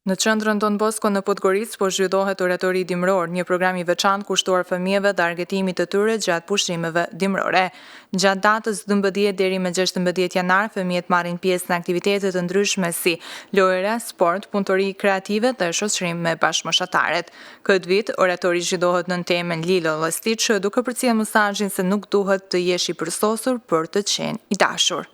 Në qendrën Don Bosco në Podgoricë po zhvillohet oratori dimror, një program i veçantë kushtuar fëmijëve dhe argëtimit të tyre gjatë pushimeve dimrore. Gjatë datës 12 deri më 16 janar, fëmijët marrin pjesë në aktivitete të ndryshme si lojëra, sport, punëtori kreative dhe shoqërim me bashkëmoshatarët. Këtë vit, oratori zhvillohet në temën Lilo Lestiç, duke përcjellë mesazhin se nuk duhet të jesh i përsosur për të qenë i dashur.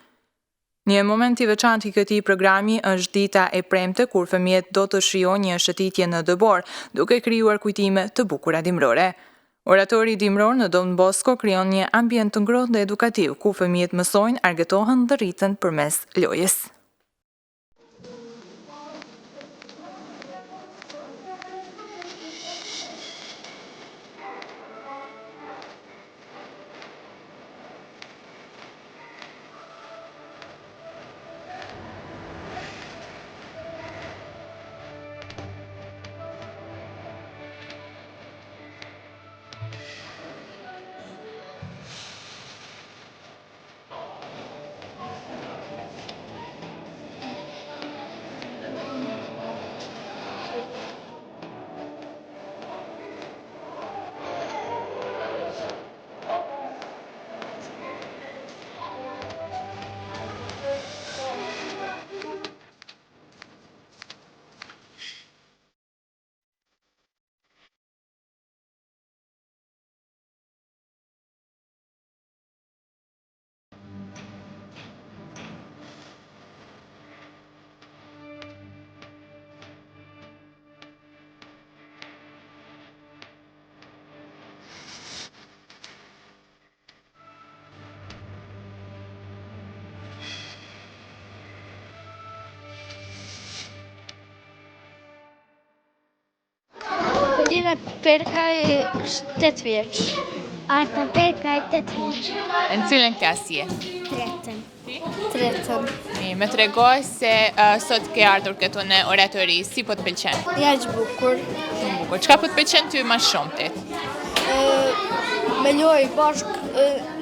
Një moment i veçantë i këtij programi është dita e premte kur fëmijët do të shijojnë një shëtitje në Dëbor, duke krijuar kujtime të bukura dimrore. Oratori dimror në Don Bosco krijon një ambient të ngrohtë dhe edukativ, ku fëmijët mësojnë, argëtohen dhe rriten përmes lojës. Dina Perka e 8 vjeç. Arta Perka e 8 vjeç. Në cilën klasë je? Tretën. Më trego se sot ke ardhur këtu në oratori, si po të pëlqen? Ja që bukur. Shumë bukur. Çka po të pëlqen ty më shumë ti? Me loj bashk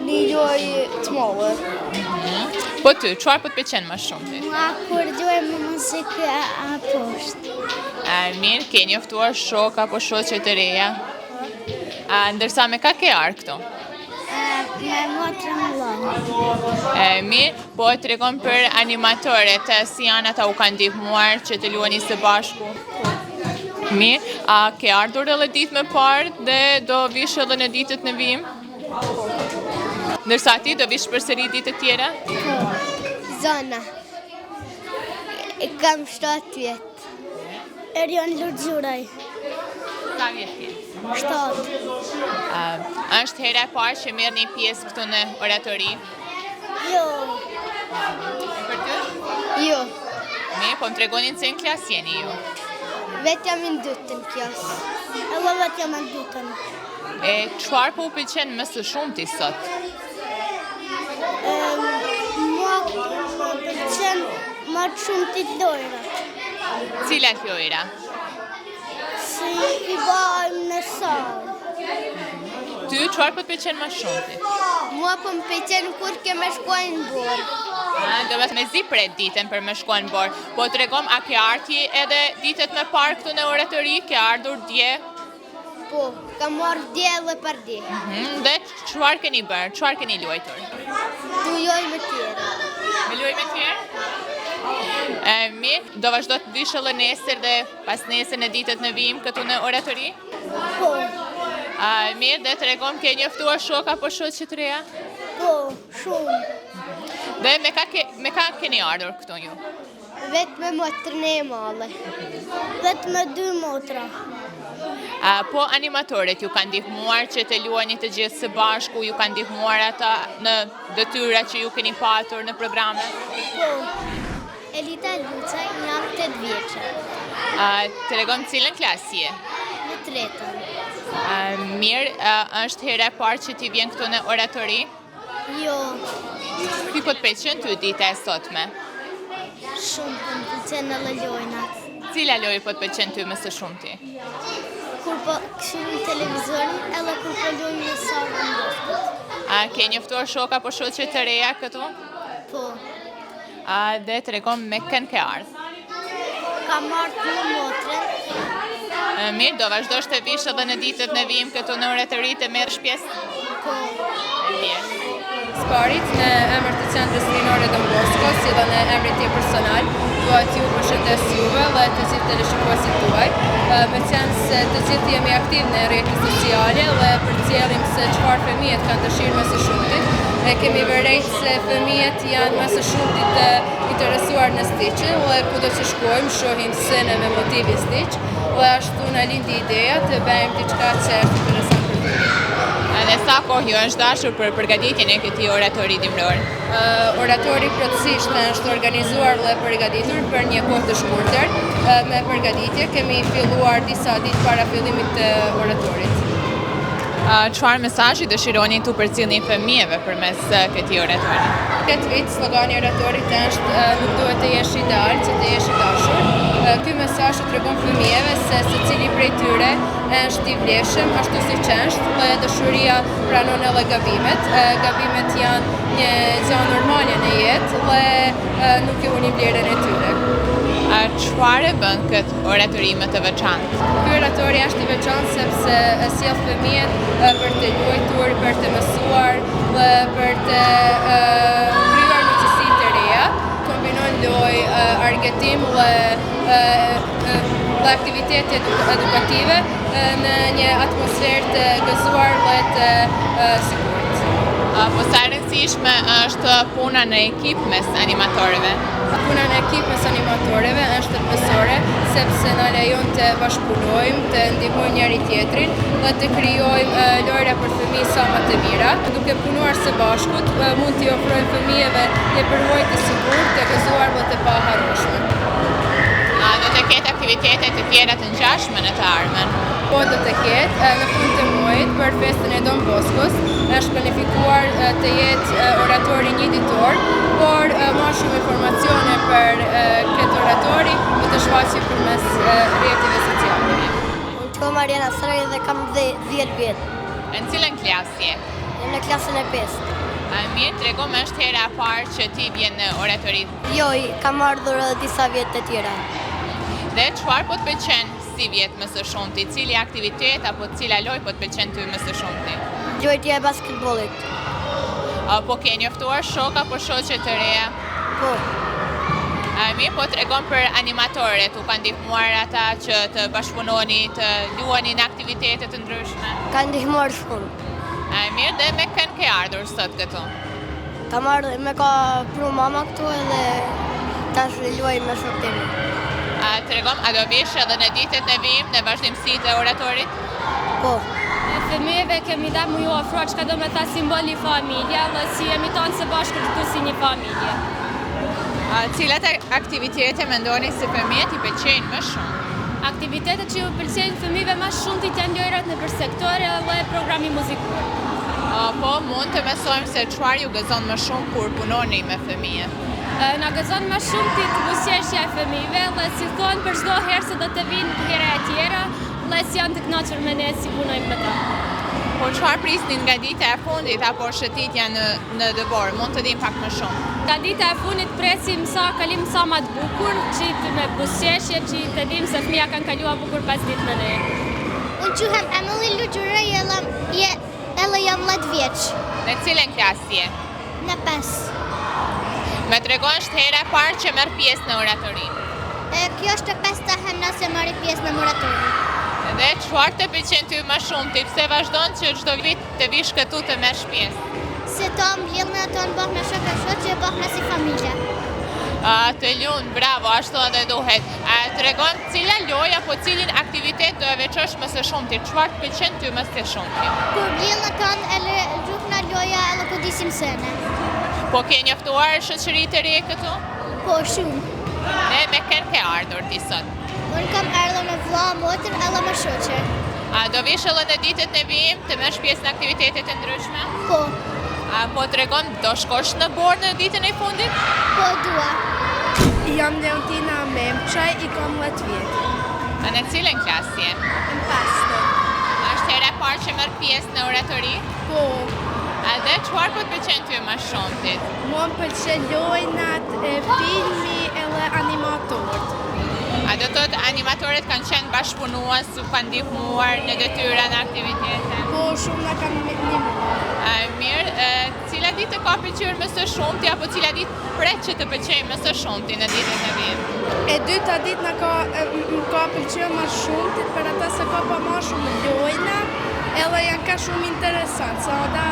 një loj të mollë. Po ty, çfarë po të pëlqen më shumë ti? Mua kur dojmë muzikë a poshtë. Mirë, ke njoftuar shok apo shoqe të reja? Ndërsa me ka ke ardhur këtu? Me motrën vllai. Mirë, po të tregon për animatorët, si janë ata, u kanë ndihmuar që të luani së bashku? Mirë, a ke ardhur edhe ditë më parë dhe do vish edhe në ditët në vijim? Ndërsa ti do vish përsëri ditë të tjera? Zona. E kam 7 vjet. Erion Lurxhuraj. Sa vjet je? 7. Është hera e parë që merrni pjesë këtu në oratori? Jo. E për ty? Jo. Mirë, po më tregoni në cilën klasë jeni ju? Vetëm në dytën klasë. Edhe vetëm në dytën. E çfarë po u pëlqen më së shumti sot? Mua pëlqen më shumë të lojrat. Cilat lojra? Si i bëjmë në salë. Ty çfarë po të pëlqen më shumë ti? Mua po më pëlqen kur ke me shkuar në borë. Do vetë me zi pret ditën për me shkuar në borë. Po tregom, a ke ardhi edhe ditët më parë këtu në oratori? Ke ardhur dje? Po, kam marrë dje dhe për dje. Dhe çfarë keni bërë? Çfarë keni luajtur? Du joj me tjera. Me lojë me tjerë? Mirë, do vazhdo të vish edhe nesër dhe pas nesër në ditët në vijim këtu në oratori? Po. Mirë, dhe tregom, ke njoftuar shok apo shoqe të reja? Po, shumë. Dhe me ka keni ardhur këtu ju? Vetë me motrën e madhe. Vetë me 2 motra. Po animatorët ju kanë ndihmuar që të luani të gjithë së bashku, ju kanë ndihmuar ata në detyra që ju keni patur në programe? Po. Elita Luca, jam 8 vjeçë. Tregon cilën klasë je? Në 3-ën. Mirë, është hera e parë që ti vjen këtu në oratori? Jo. Si po të pëlqen ty dita e sotme? Shumë po më pëlqen edhe lojnat. Cila lojë po të pëlqen ty më së shumti? Kur po këshillim televizorin edhe kur po lojmë në salën e bashkët. Ke njoftuar shok apo shoqe të reja këtu? Po. Dhe tregon me kën ke ardhur? Ka marrë në motrën. Mirë, do vazhdosh të vish edhe në ditët në vijim këtu në oratorit e merresh pjesë? Po. Mirë. Sparit në emër të qendrës rinore Don Bosco, si dhe në emrin tim personal, dua t'ju përshëndes juve dhe të gjithë teleshikuesit tuaj. Me qenë se të gjithë jemi aktiv në rrjetet sociale dhe përcjellim se çfarë fëmijët kanë dëshirë më së shumtit. Kemi vërejtë se fëmijët janë më së shumti të interesuar në stiqin dhe kudo që shkojmë shohim scene me motivin stiq dhe ashtu na lindi ideja të bëjmë diçka që është interesant për fëmijët. Dhe sa kohë ju është dashur për përgatitjen e këtij oratori dimror? Oratori plotësisht është organizuar dhe përgatitur për një kohë të shkurtër. Me përgatitje kemi filluar disa ditë para fillimit të oratorit. Çfarë mesazhi dëshironi t'u përcjellni fëmijëve përmes këtij oratori? Këtë vit slogani i oratorit është nuk duhet të jesh ideal, që të jesh i dashur. Ky mesazh tregon fëmijëve se secili prej tyre është i vlefshëm ashtu siç është dhe dashuria pranon edhe gabimet. Gabimet janë një gjë normale në jetë dhe nuk e ulin vlerën e tyre. Çfarë bën këtë oratori më të veçantë? Ky oratori është i veçantë sepse sjell fëmijët për të luajtur, për të mësuar dhe për të krijuar miqësi të reja. Kombinon lojë, argëtim dhe aktivitete edukative në një atmosferë të gëzuar dhe të sigurt. Po sa e rëndësishme është puna në ekip mes animatorëve? Puna në ekip mes animatorëve është tërësore sepse na lejon të bashkëpunojmë, të ndihmojmë njëri tjetrin dhe të krijojmë lojra për fëmijë sa më të mira. Duke punuar së bashkut, mund t'i ofrojmë fëmijëve një përvojë të sigurt, të gëzuar dhe të paharrueshme. Do të ketë aktivitete të tjera të ngjashme në të ardhmen? Po do të ketë në fund të muajit për festën e Don Boscos, është planifikuar të jetë oratori një ditor, por më shumë informacione për këtë oratori do të shfaqet përmes rrjeteve sociale. Unë quhem Mariana Sraj dhe kam 10 vjet. Në cilën klasë je? Jam në klasën e 5. Mirë, tregom, është hera e parë që ti vjen në oratorit? Jo, kam ardhur edhe disa vjet të tjera. Dhe çfarë po të pëlqen si vjet më së shumti? Cili aktivitet apo cila lojë po të pëlqen ty më së shumti? Luajtja e basketbollit. Po ke njoftuar shok apo shoqe të reja? Po. Mirë, po tregon për animatorët, u kanë ndihmuar ata që të bashkëpunoni, të luani në aktivitete të ndryshme? Ka ndihmuar shumë. Mirë, dhe me kënë ke ardhur sot këtu? Kam ardhur me ka pru mama këtu edhe tash luaj me shoktin. Tregom, a do vish edhe në ditët në vijim në vazhdimsitë e oratorit? Po. Fëmijëve kemi da mu ju ofruar çka do me tha simboli familja dhe si jemi tonë së bashku këtu si një familje. Cilat aktivitete mendoni se fëmijët i pëlqejnë më shumë? Aktivitetet që ju pëlqejnë fëmijëve më shumë janë lojrat nëpër sektore dhe programi muzikor. Po mund të mësojmë se çfarë ju gëzon më shumë kur punoni me fëmijë? Na gëzon më shumë të buzëqeshja e fëmijëve dhe si thonë për çdo herë se do të vinë hera e tjera dhe si janë të kënaqur me ne si punojmë me ta. Po çfarë prisnin nga dita e fundit apo shëtitja në dëbor? Mund të dim pak më shumë. Nga dita e fundit presim sa kalim sa më të bukur, që me buzëqeshje që të dim se fëmija kanë kaluar bukur pas ditë me ne. Unë quhem Emily Lugjuraj edhe jam 10 vjeç. Në cilën klasë je? Në 5. Me tregon, është hera e parë që merr pjesë në oratori. Kjo është e 5-ta herë që marr pjesë në oratori. Dhe çfarë të pëlqen ty më shumë? Ti pse vazhdon që çdo vit të vish këtu të merresh pjesë? Se to mbjellën ato në bëhme shok e shoqe, bëhme si familje. Të lunë, bravo, ashtu edhe duhet. Tregon, cila lojë apo cilin aktivitet do e veçosh më së shumti? Çfarë të pëlqen ty më së shumti? Kur mbjellën ato edhe gjukna loja edhe ku disim sene. Po ke njoftuar shoqëri të re këtu? Po, shumë. Dhe me kënë ke ardhur ti sot? Unë kam ardhur me vlla, motër edhe me shoqe. Do vish edhe në ditët në vijim të merresh pjesë në aktivitete të ndryshme? Po. Po tregon, do shkosh në Borë në ditën e fundit? Po, dua. Jam Leontina Memçaj, i kam 10 vjet. Në cilën klasë je? Në 5. Është hera e parë që merr pjesë në oratori? Po. Dhe çfarë po të pëlqen ty më shumë ti? Mua më pëlqen lojnat, filmi edhe animatorët. do të thotë animatorët kanë qenë bashkëpunues, u kanë ndihmuar në detyra në aktivitete. Po shumë na kanë ndihmuar. Mirë, cila ditë ka pëlqyer më së shumti apo cila ditë pret që të pëlqejë më së shumti në ditët e vit? E dyta ditë më ka pëlqyer më shumë, për ata se ka pa më shumë lojna, edhe janë ka shumë interesant, sa ata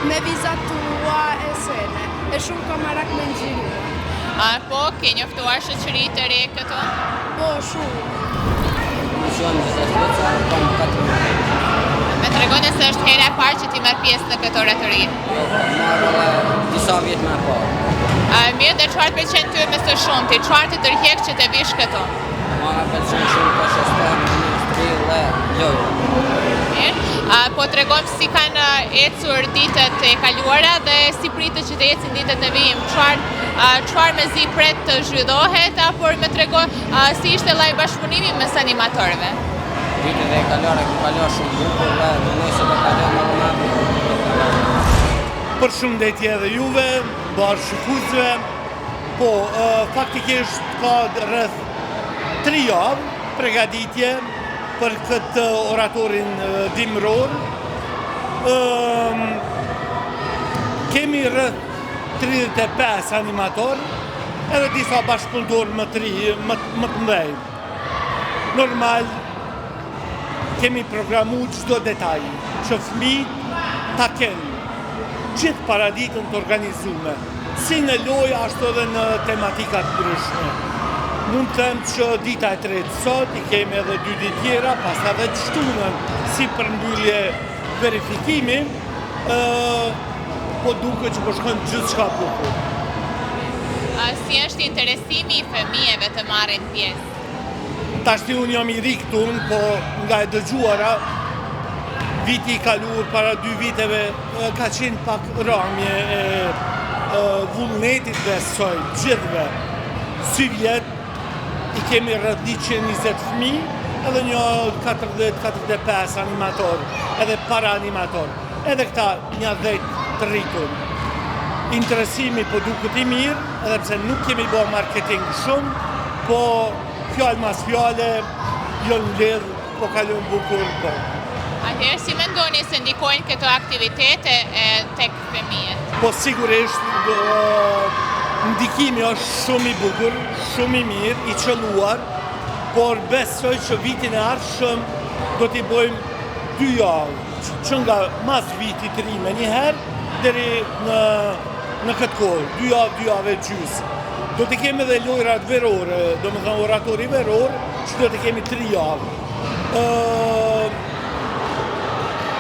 me vizatua e sene, e shumë ka marak me nxirua. Po, ke njoftuar shoqëri të re këto? Po, shumë. Me tregoni se është hera e parë që ti merr pjesë në këtë oratori? Jo, marrë disa vjet më parë. Mirë, dhe çfarë pëlqen ty më së shumti? Çfarë të tërheq që të vish këto? Mua pëlqen shumë pashëstani, ministri dhe lojë. Mirë, po tregom si kanë ecur ditët e kaluara dhe si pritet që të ecin ditët e vijim. Çfarë mezi pret të zhvillohet, apo më tregon si ishte lloji bashkëpunimi mes animatorëve? Ditët e kaluara kanë shumë bukur dhe nëse do kalojmë më Përshëndetje edhe juve, bashkëpunësve. Po, faktikisht ka rreth 3 javë përgatitje për këtë oratorin dimror. Kemi rreth 35 animator, edhe disa bashkëpunëtor më të mëdhenj. Normal, kemi programu çdo detaj, që fëmijët ta kenë gjithë paraditën të organizume, si në lojë ashtu edhe në tematikat ndryshme. Mund të them që dita e tretë sot, i kemi edhe 2 ditë tjera, pas edhe të shtunën si përmbyllje verifikimi, po duke që po shkojnë gjithçka bukur. Si është interesimi i fëmijëve të marrin pjesë? Tashti unë jam i ri këtu, po nga e dëgjuara, viti i kaluar para 2 viteve ka qenë pak rramje e vullnetit besoj gjithve. 7 vjet i kemi rreth 120 fëmijë, edhe një 40-45 animator, edhe para animator, edhe këta një 10 të rritur. Interesimi po duket i mirë, edhe pse nuk kemi bërë marketing shumë, po fjalë mas fjale, jo në lidhë, po kalon bukur, po. Atëherë, si mendoni se ndikojnë këto aktivitete tek fëmijët? Po sigurisht, ndikimi është shumë i bukur, shumë i mirë, i qëlluar, por besoj që vitin e ardhshëm do t'i bëjmë 2 javë, që nga mas vitit të ri me njëherë, deri në këtë kohë, 2 javë e gjysë. Do t'i kemi dhe lojrat verore, do më thënë oratori veror, që do t'i kemi 3 javë.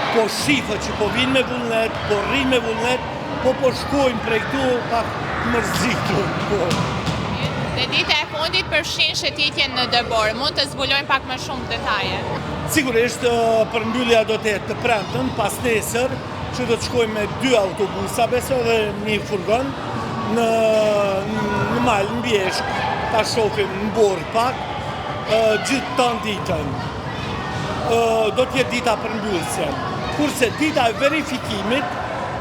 Po shifë që po vinë me vullnet, po rrinë me vullnet, po shkojnë prej këtu pak mërzitur. Dhe dita e fundit përfshin shëtitjen në Dëbor, mund të zbulojnë pak më shumë detaje? Sigurisht, përmbyllja do të jetë të premten, pas nesër, që do të shkojmë me 2 autobusa, beso dhe një furgon, në malë, në Bjeshk, ta shofim në Borë pak, gjithë të ditën. Do të jetë dita përmbyllëse. Kurse dita e verifikimit,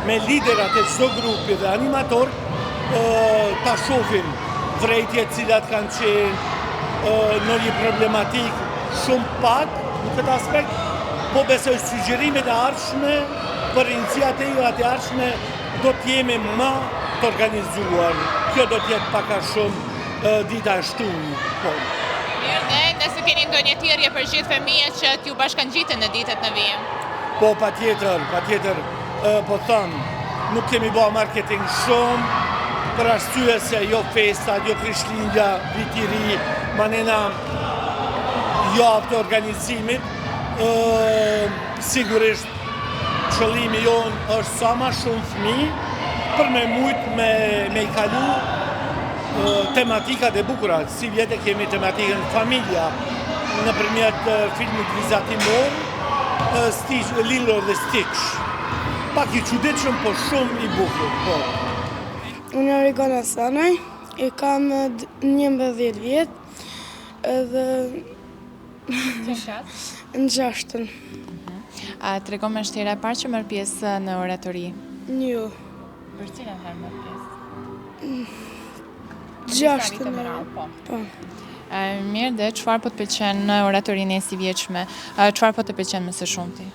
me liderat e çdo grupi dhe animator, ta shofim vrejtjet cilat kanë qenë në një problematik shumë pak në këtë aspekt, po besoj sugjerimet e ardhshme për iniciativat e ardhshme do t'jemi më të organizuar. Kjo do t'jetë paka shumë dita e shtunë. Mirë, dhe nëse keni ndonjë thirrje për gjithë fëmijët që t'ju bashkangjiten në ditët në vijim? Po, patjetër, po thëmë, nuk kemi bërë marketing shumë, për arsye se jo festa, jo Krishtlindja, viti ri, manena javë të organizimit, sigurisht qëllimi jonë është sa ma shumë fëmijë, për me mujtë me i kalu tematikat e bukurat. Si vjetë kemi tematikën familja, në përmjet filmit vizatimor, Lilo dhe Stitch. Pak i çuditshëm, po shumë i bukur, po. Unë jam Rigon Asanaj, i kam 11 vjet, edhe në 6-ën. Tregom është hera e parë që merr pjesë në oratori? Jo. Për cilën herë merr pjesë? 6 vite më radhë, po. Po. Mirë, dhe çfarë po të pëlqen në oratorinë e si vjeçme? Çfarë po të pëlqen më së shumti?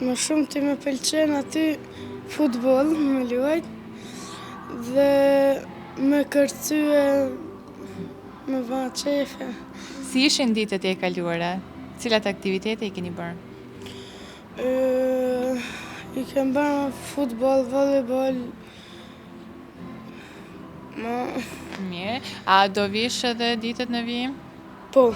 Më shumë ti me pëlqen aty futboll, me luajt, dhe me kërcye, me va qefe. Si ishin ditët e kaluara? Cilat aktivitete i keni bërë? I kem bërë futboll, volleyball. Mirë. A do vish edhe ditët në vijim? Po.